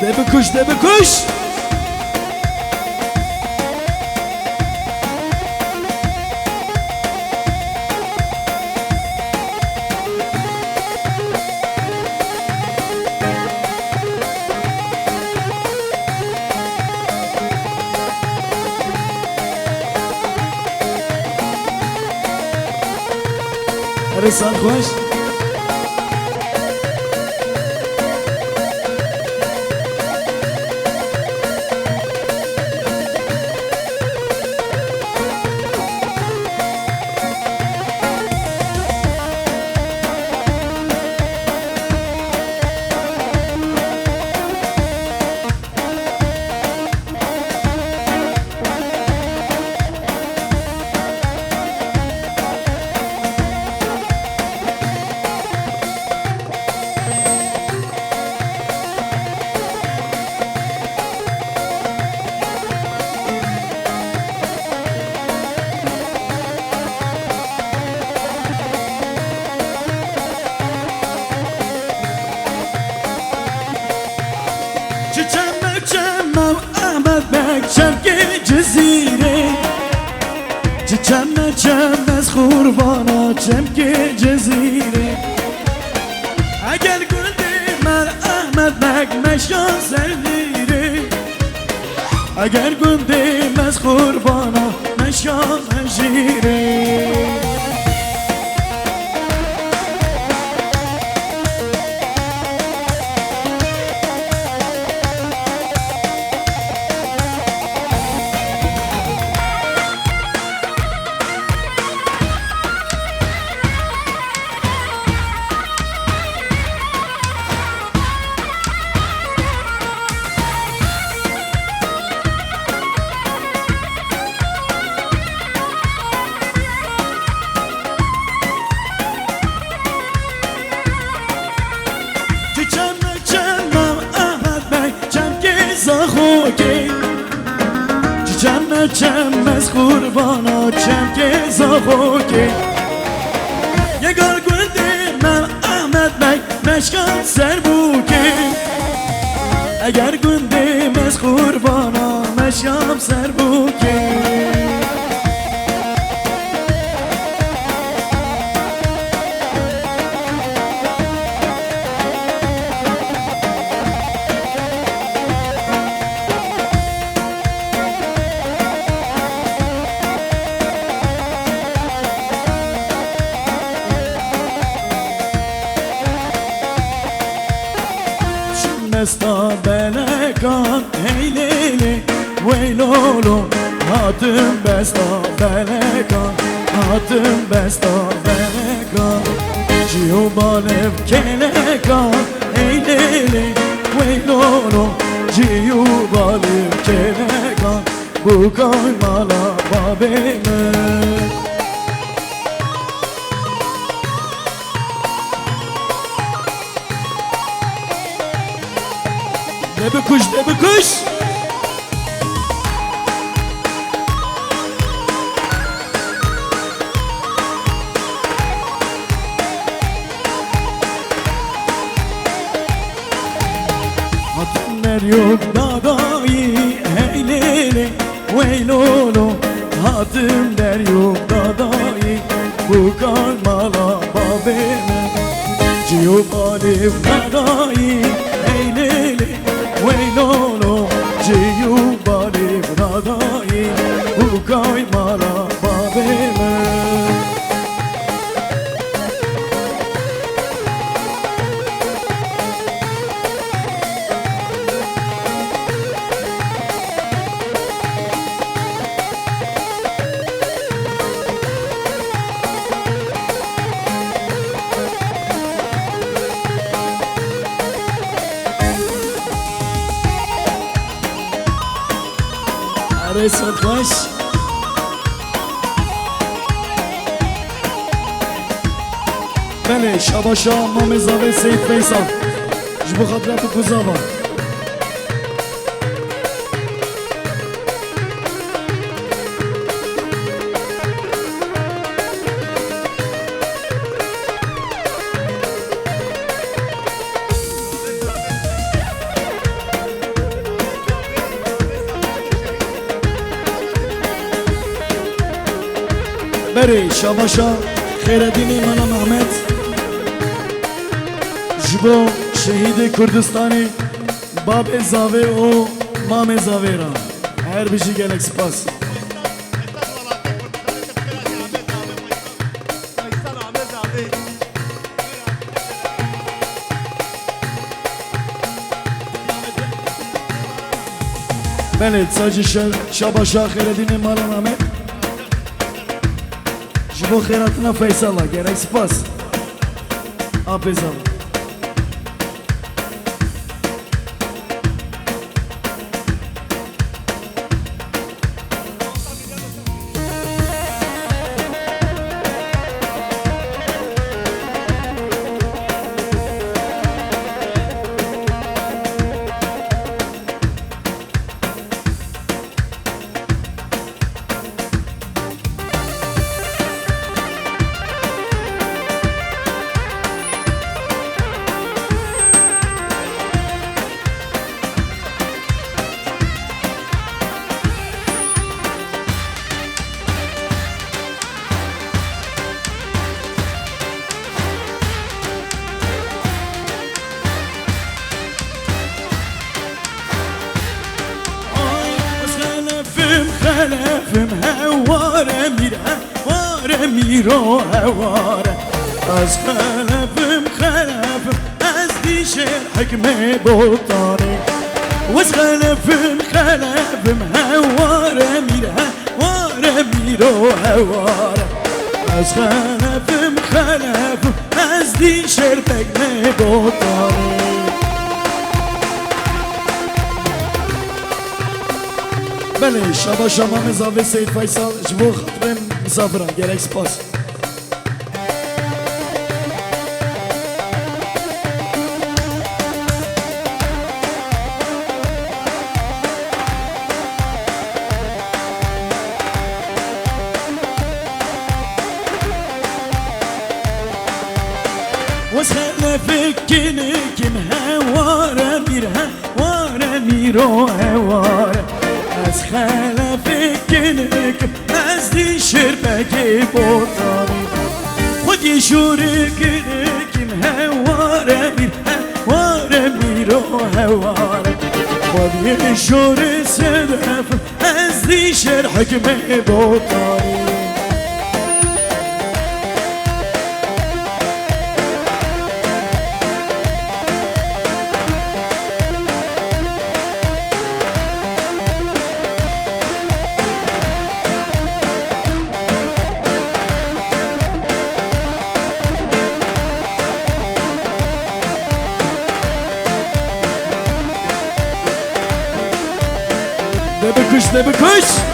ده بکش ده بکش. رسال خوش چم از قربانا چمک جزیره اگر گلدی من احمد مکمشان سردیره اگر گلدی از قربانا مشان مجیره چم از قربانا چم که زاخوکه یگار گلده من احمد بی مشکان سر بوکه اگر گلده از قربانا مشکام سر بوکه Besta belekan hey leyli veylolo hatım besta belekan hatım besta belekan ciu balev kelekan hey leyli veylolo ciu balev kelekan bu kaymala babeme ده بکش ده بکش hatınlar yok dadayı hey lele veylolo hatım der yok dadayı bu karmala babeme ciu balif dadayı hey lele ويلولو جيو بالي بناداي وكاي مالا بابينا رسد خوش بله شباشا امام زاوه سید فیصل جبو خاطرت کوزاوا بری شاباشا خیردینی مالا محمد جبو شهید کردستانی باب زاوه و مام زاوه را هر بیشی گلک سپاس بله تاجی شاباشا خیردینی مالا محمد جبو خیراتنا فیصله گلک سپاس آب زاوه خلفم هواره میره هواره میرو هواره از خلفم از دیشه حکمه بوتاره وز خلفم هواره میره هواره میرو هواره از خلفم از دیشه حکمه بوتاره بله شاباشا مام زاوه سید فیصل جبو خاطرم مسافران گرک سپاس وسهل كم هواره مير هواره ميرو هواره از خلفك از دی شربك بوطاني خود يشورك كم هواره مير هواره ميرو هواره خود يشور صدف از دی شرحك بوطاني ده بکش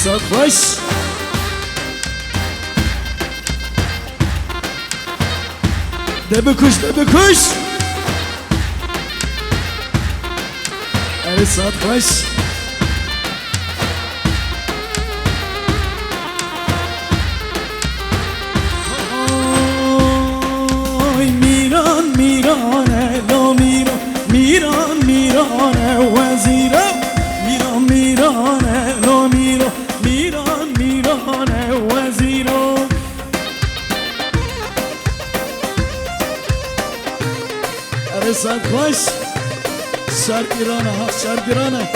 Saat خوش ده بکش saat خوش میرانه لا میرانه وزیرا میرانه لا میرانه وزیرا ساعت خوش شرق ایرانه ها شرق ایرانه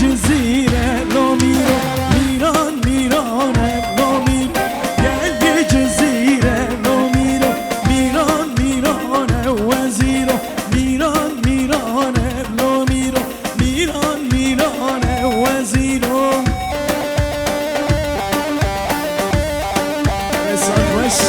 جزیره رو میرو میران میرانه رو میرو یه جزیره رو میرو میران میرانه وزیرو میران میرانه رو میرو میران میرانه وزیرو سرش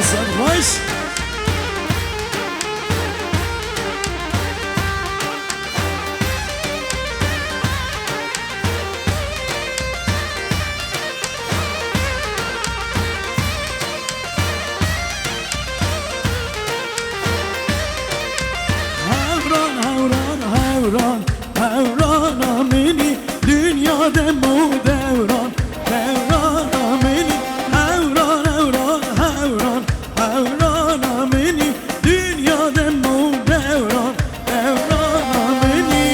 سرش هوران هوران آمینی دنیا دمو دوران دوران آمینی هوران هوران هوران هوران آمینی دنیا دمو دوران دوران آمینی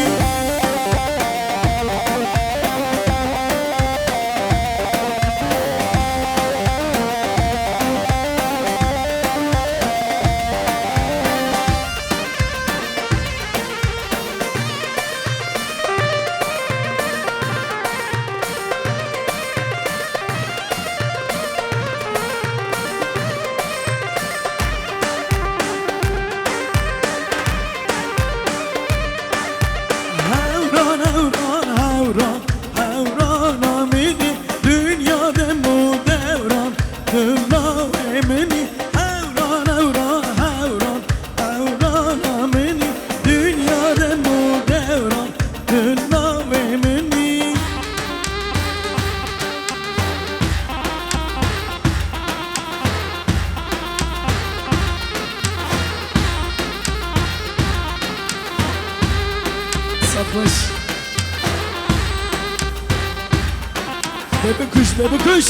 هوران آمینی دنیا دمو دوران دوران آمینی هوران هوران هوران هوران آمینی دنیا دمو دوران دوران آمینی سفش بکش بکش